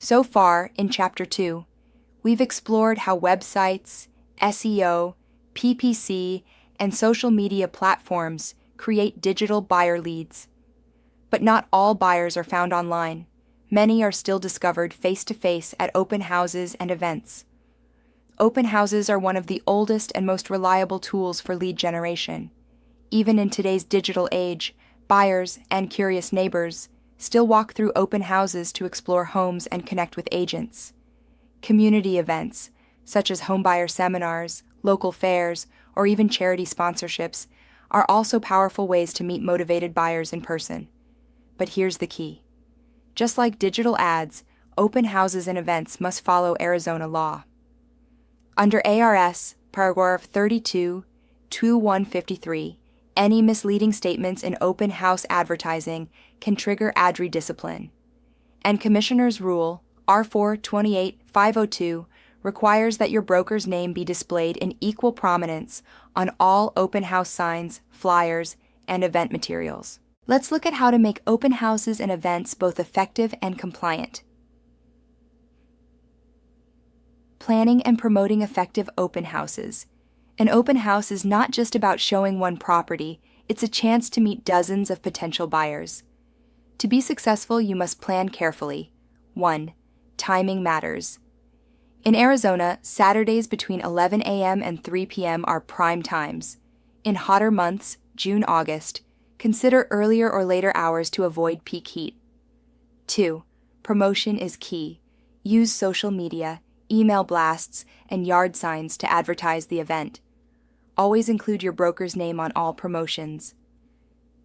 So far, in Chapter 2, we've explored how websites, SEO, PPC, and social media platforms create digital buyer leads. But not all buyers are found online. Many are still discovered face-to-face at open houses and events. Open houses are one of the oldest and most reliable tools for lead generation. Even in today's digital age, buyers and curious neighbors still walk through open houses to explore homes and connect with agents. Community events, such as homebuyer seminars, local fairs, or even charity sponsorships, are also powerful ways to meet motivated buyers in person. But here's the key. Just like digital ads, open houses and events must follow Arizona law. Under ARS, paragraph 32, 2153, any misleading statements in open house advertising can trigger ad rediscipline. And Commissioner's Rule R4-28-502 requires that your broker's name be displayed in equal prominence on all open house signs, flyers, and event materials. Let's look at how to make open houses and events both effective and compliant. Planning and promoting effective open houses. An open house is not just about showing one property, it's a chance to meet dozens of potential buyers. To be successful, you must plan carefully. 1. Timing matters. In Arizona, Saturdays between 11 a.m. and 3 p.m. are prime times. In hotter months, June, August, consider earlier or later hours to avoid peak heat. 2. Promotion is key. Use social media, email blasts, and yard signs to advertise the event. Always include your broker's name on all promotions.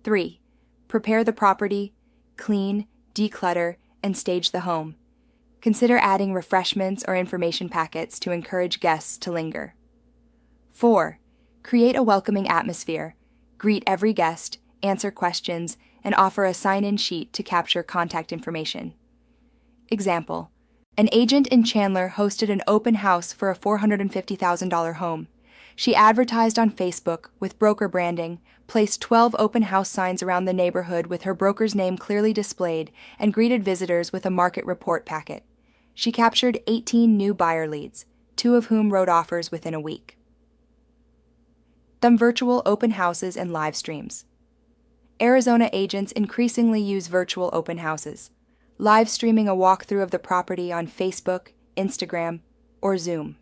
3. Prepare the property, clean, declutter, and stage the home. Consider adding refreshments or information packets to encourage guests to linger. 4. Create a welcoming atmosphere. Greet every guest, answer questions, and offer a sign-in sheet to capture contact information. Example: an agent in Chandler hosted an open house for a $450,000 home. She advertised on Facebook with broker branding, placed 12 open house signs around the neighborhood with her broker's name clearly displayed, and greeted visitors with a market report packet. She captured 18 new buyer leads, 2 of whom wrote offers within a week. Some virtual open houses and live streams. Arizona agents increasingly use virtual open houses, live streaming a walkthrough of the property on Facebook, Instagram, or Zoom.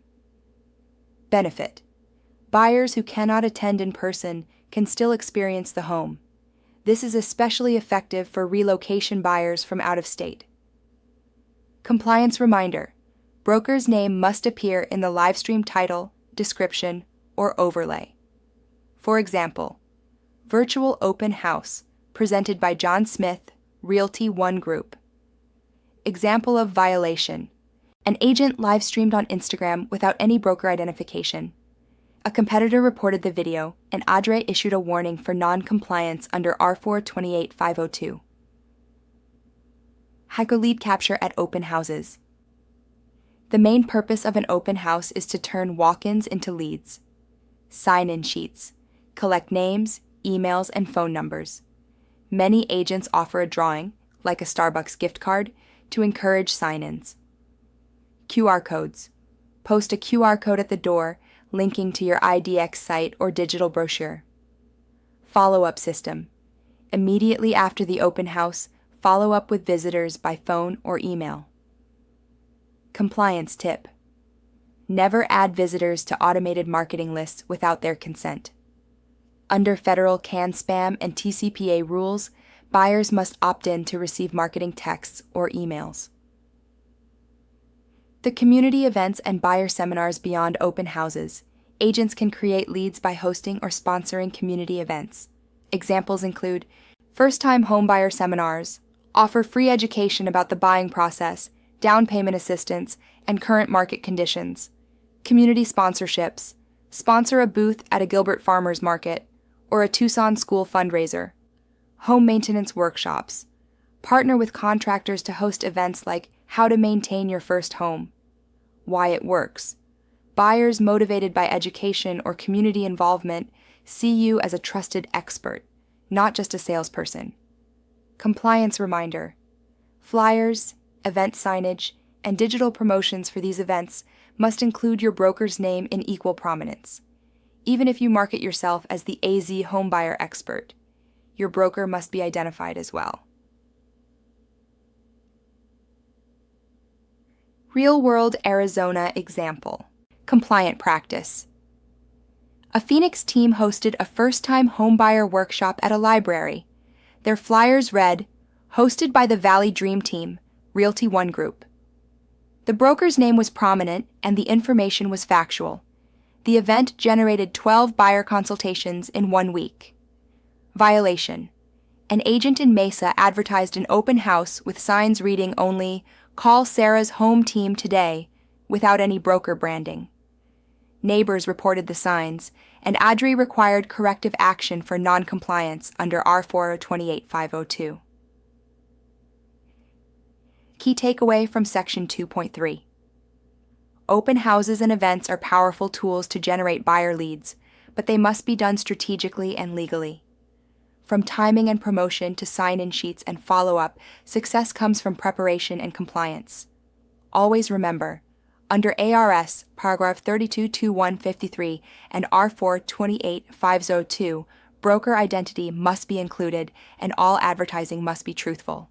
Benefit: buyers who cannot attend in person can still experience the home. This is especially effective for relocation buyers from out of state. Compliance reminder: broker's name must appear in the livestream title, description, or overlay. For example, Virtual Open House, presented by John Smith, Realty One Group. Example of violation: an agent live-streamed on Instagram without any broker identification. A competitor reported the video, and ADRE issued a warning for non-compliance under R4-28-502. Hyper lead capture at open houses. The main purpose of an open house is to turn walk-ins into leads. Sign-in sheets. Collect names, emails, and phone numbers. Many agents offer a drawing, like a Starbucks gift card, to encourage sign-ins. QR codes. Post a QR code at the door, linking to your IDX site or digital brochure. Follow-up system. Immediately after the open house, follow up with visitors by phone or email. Compliance tip: never add visitors to automated marketing lists without their consent. Under federal CAN-SPAM and TCPA rules, buyers must opt in to receive marketing texts or emails. The community events and buyer seminars beyond open houses. Agents can create leads by hosting or sponsoring community events. Examples include first-time homebuyer seminars, offer free education about the buying process, down payment assistance, and current market conditions. Community sponsorships, sponsor a booth at a Gilbert Farmers Market or a Tucson school fundraiser. Home maintenance workshops, partner with contractors to host events like how to maintain your first home. Why it works. Buyers motivated by education or community involvement see you as a trusted expert, not just a salesperson. Compliance reminder. Flyers, event signage, and digital promotions for these events must include your broker's name in equal prominence. Even if you market yourself as the AZ homebuyer expert, your broker must be identified as well. Real-world Arizona example. Compliant practice. A Phoenix team hosted a first-time homebuyer workshop at a library. Their flyers read, "Hosted by the Valley Dream Team, Realty One Group." The broker's name was prominent and the information was factual. The event generated 12 buyer consultations in 1 week. Violation. An agent in Mesa advertised an open house with signs reading only, "Call Sarah's home team today," without any broker branding. Neighbors reported the signs, and ADRI required corrective action for noncompliance under R4 28502. Key takeaway from Section 2.3. Open houses and events are powerful tools to generate buyer leads, but they must be done strategically and legally. From timing and promotion to sign-in sheets and follow-up, success comes from preparation and compliance. Always remember, under ARS paragraph 322153 and R4 28502, broker identity must be included and all advertising must be truthful.